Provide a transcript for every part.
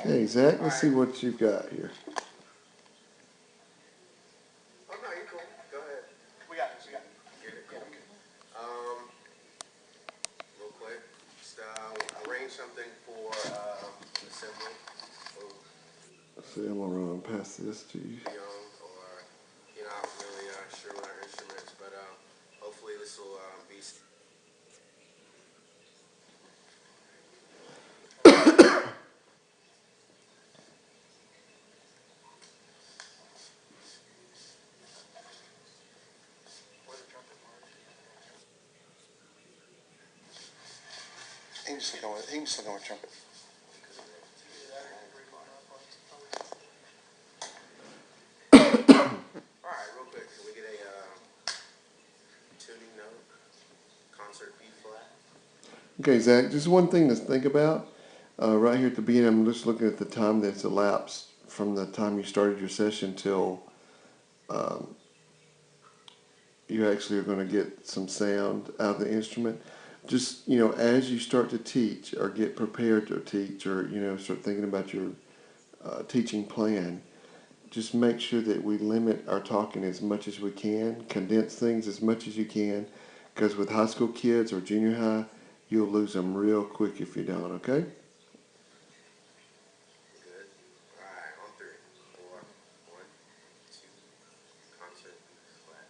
Okay, Zach, let's see what you've got here. Oh, no, you're cool. Go ahead. We got this, we got it. Get it, cool. Real quick, just arrange something for assembly. See, I'm gonna run past this to you. Young, or you're not really sure what our instruments, but hopefully this will be. He can just look on with trumpet. Alright, real quick, can we get a tuning note? Concert B flat? Okay, Zach, just one thing to think about. Right here at the beginning, I'm just looking at the time that's elapsed from the time you started your session till you actually are going to get some sound out of the instrument. Just, as you start to teach or get prepared to teach or, start thinking about your teaching plan, just make sure that we limit our talking as much as we can, condense things as much as you can, because with high school kids or junior high, you'll lose them real quick if you don't, okay? Good. Alright, on 3, 4, 1, 2, concert B flat.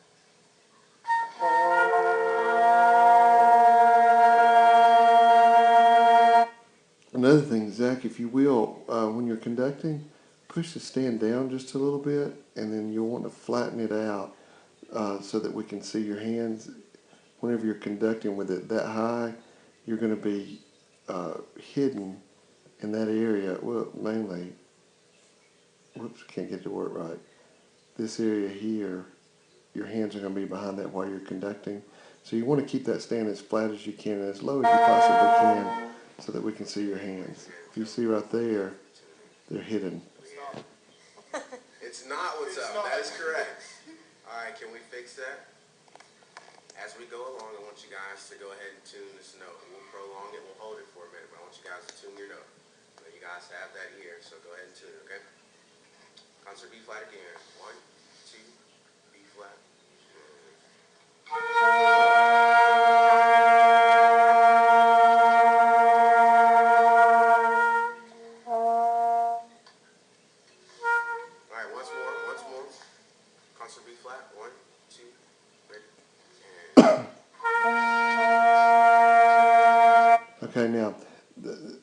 Another thing, Zach, if you will, when you're conducting, push the stand down just a little bit, and then you'll want to flatten it out so that we can see your hands. Whenever you're conducting with it that high, you're going to be hidden in that area. Well, mainly, whoops, can't get the word right. This area here, your hands are going to be behind that while you're conducting. So you want to keep that stand as flat as you can and as low as you possibly can so that we can see your hands. If you see right there, they're hidden. It's not what's up. That is correct. Alright, can we fix that? As we go along, I want you guys to go ahead and tune this note. We'll prolong it, we'll hold it for a minute, but I want you guys to tune your note. So you guys have that ear, so go ahead and tune it, okay? Concert B flat again. 1, 2, B flat. Alright, once more. Concert B flat. 1, 2, ready, and Okay, now,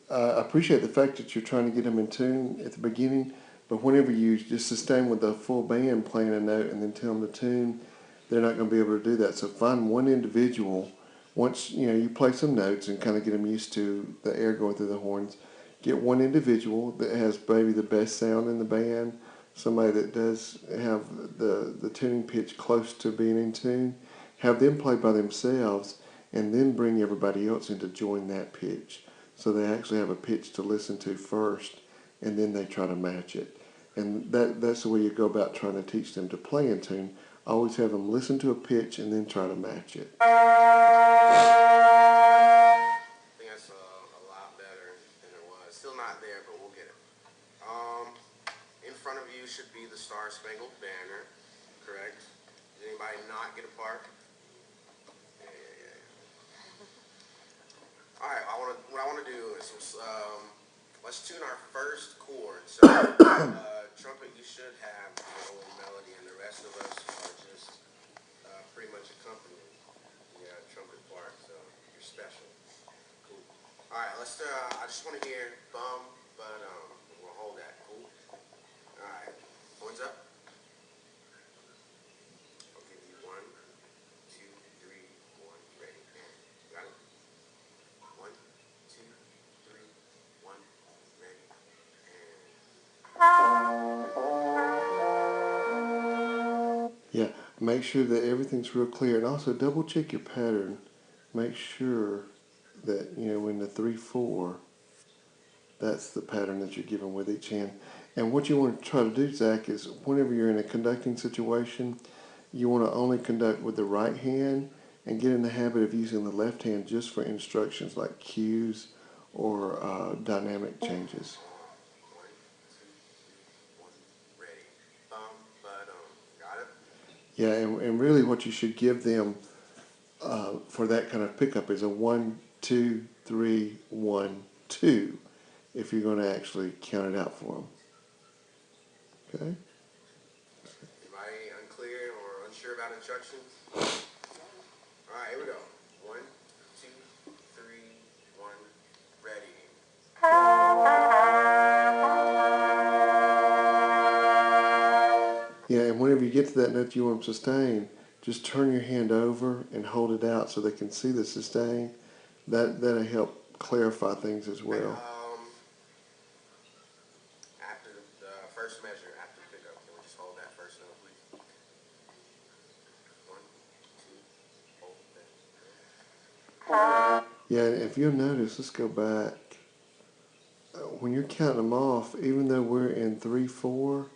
I appreciate the fact that you're trying to get them in tune at the beginning, but whenever you just sustain with the full band playing a note and then tell them to tune, they're not going to be able to do that. So find one individual. Once you play some notes and kind of get them used to the air going through the horns, get one individual that has maybe the best sound in the band, somebody that does have the tuning pitch close to being in tune, have them play by themselves, and then bring everybody else in to join that pitch. So they actually have a pitch to listen to first, and then they try to match it. And that's the way you go about trying to teach them to play in tune. Always have them listen to a pitch and then try to match it. I think that's a lot better than it was. Still not there, but we'll get it. In front of you should be the Star Spangled Banner, correct? Did anybody not get a part? Yeah. Alright, what I want to do is let's tune our first chord. So, trumpet, you should have your own melody, and the rest of us are just pretty much accompanying the trumpet part, so you're special. Cool. Alright, I just want to hear bum, but we'll hold that. Cool. Alright, horns up. I'll give you 1, 2, 3, 1, ready, and got it? 1, 2, 3, 1, ready, and... Yeah, make sure that everything's real clear, and also double check your pattern. Make sure that in the 3/4, that's the pattern that you're given with each hand. And what you want to try to do, Zach, is whenever you're in a conducting situation, you want to only conduct with the right hand and get in the habit of using the left hand just for instructions like cues or dynamic changes. Yeah, and really what you should give them for that kind of pickup is a 1, 2, 3, 1, 2 if you're going to actually count it out for them. Okay? Anybody unclear or unsure about instructions? All right, here we go. 1, 2, 3, 1, ready. Yeah, and whenever you get to that note you want to sustain, just turn your hand over and hold it out so they can see the sustain. That'll help clarify things as Okay, well. after the first measure, after the pickup, can we just hold that first note, please? 1, 2, hold that. Yeah, and if you'll notice, let's go back. When you're counting them off, even though we're in 3/4,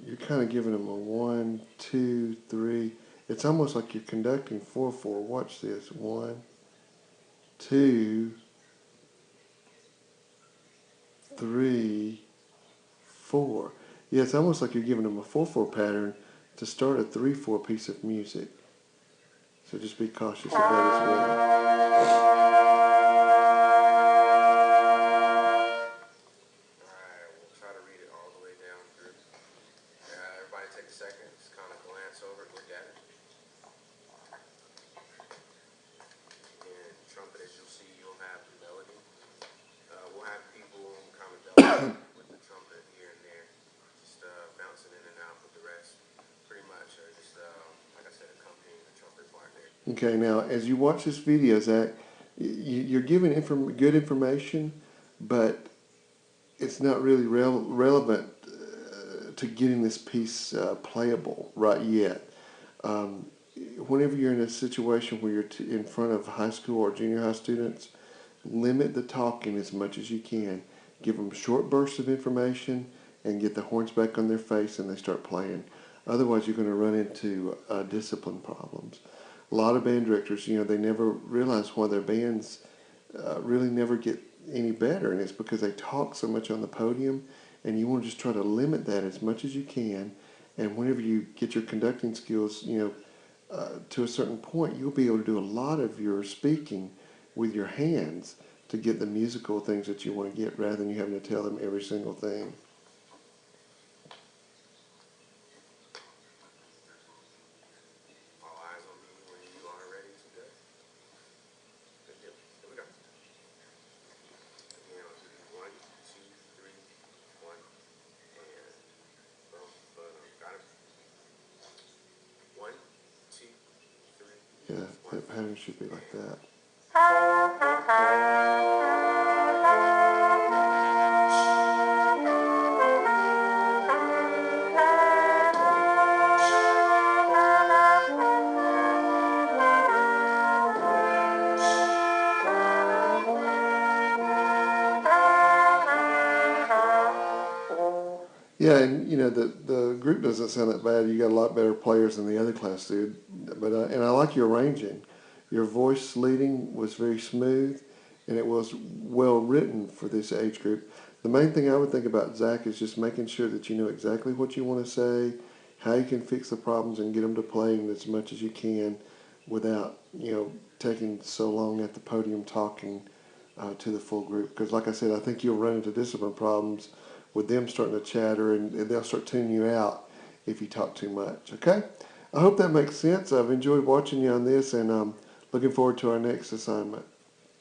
you're kind of giving them a 1, 2, 3. It's almost like you're conducting 4/4. Watch this. 1, 2, 3, 4. Yeah, it's almost like you're giving them a 4/4 pattern to start a 3/4 piece of music. So just be cautious of that as well. Alright, we'll try to read it all the way down through. Everybody take a second, just kind of glance over, look at it. And trumpet, as you'll see, you'll have the melody. We'll have people kind of double with the trumpet here and there, just bouncing in and out with the rest. Pretty much, just like I said, accompanying the trumpet part there. Okay, now as you watch this video, Zach, you're giving good information, but it's not really relevant to getting this piece playable right yet. Um, Whenever you're in a situation where you're in front of high school or junior high students, limit the talking as much as you can. Give them short bursts of information and get the horns back on their face and they start playing. Otherwise, you're going to run into discipline problems. A lot of band directors, they never realize why their bands really never get any better, and it's because they talk so much on the podium, and you want to just try to limit that as much as you can. And whenever you get your conducting skills, to a certain point, you'll be able to do a lot of your speaking with your hands to get the musical things that you want to get, rather than you having to tell them every single thing. All eyes on me when you are ready to go. Good deal. Here we go. Again, I'll do 1, 2, 3, 1, and boom, boom. Got it. 1, 2, 3, Yeah, 1. that pattern should be like that. Yeah, and the group doesn't sound that bad. You got a lot better players than the other class did. But and I like your arranging. Your voice leading was very smooth, and it was well written for this age group. The main thing I would think about, Zach, is just making sure that you know exactly what you want to say, how you can fix the problems, and get them to playing as much as you can without taking so long at the podium talking to the full group. Because like I said, I think you'll run into discipline problems with them starting to chatter, and they'll start tuning you out if you talk too much. Okay? I hope that makes sense. I've enjoyed watching you on this, and I'm looking forward to our next assignment.